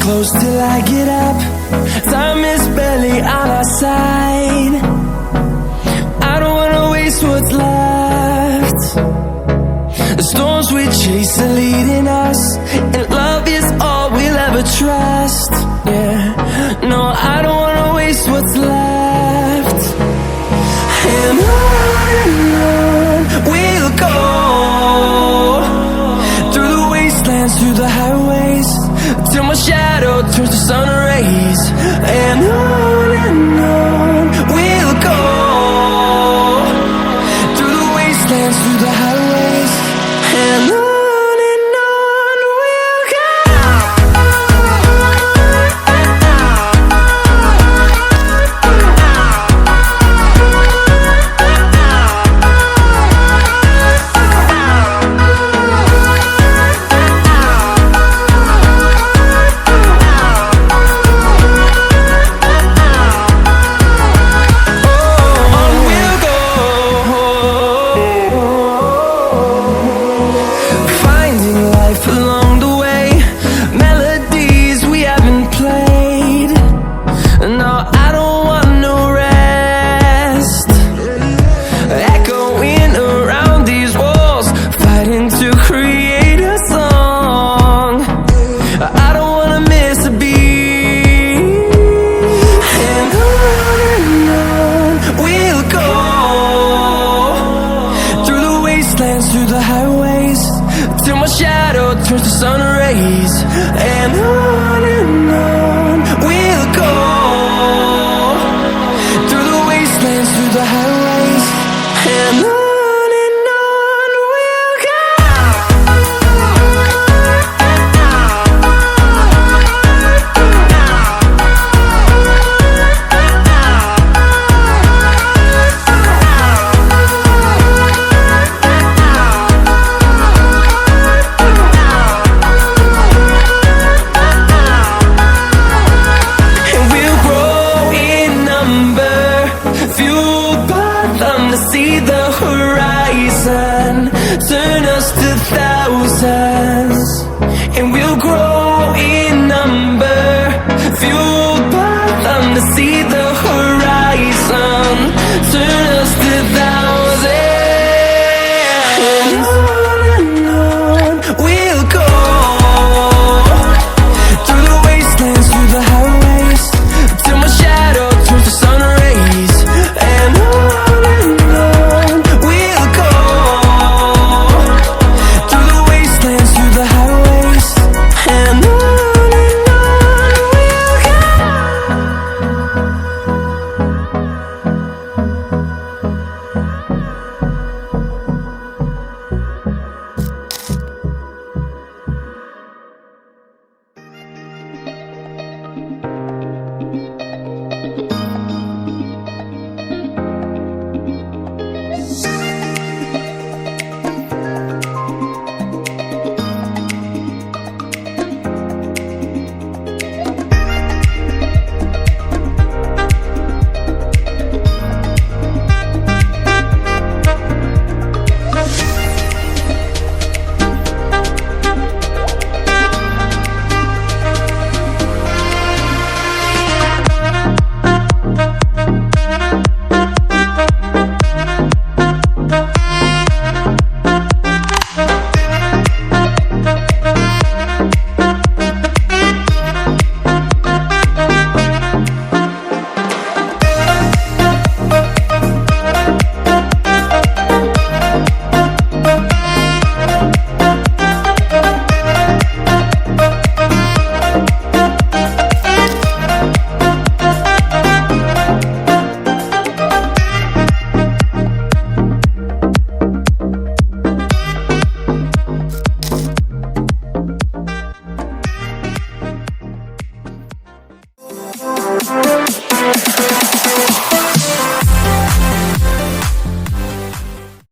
close till I get up. Time is barely on our side. I don't wanna waste what's left. The storms we chase are leading us, and love is all we'll ever trust. Yeah, no, I don't wanna waste what's left. And on we'll go, through the wastelands, through the highways, till my shadow turns to sun rays. And on we'll go, through the wastelands, through the highways, and on we'll go. Through the highways, till my shadow turns to sun rays. And on we'll go, through the wastelands, through the highways, and on we'll go. See the horizon, turn us to thousands, and we'll grow in number, fueled by them to see the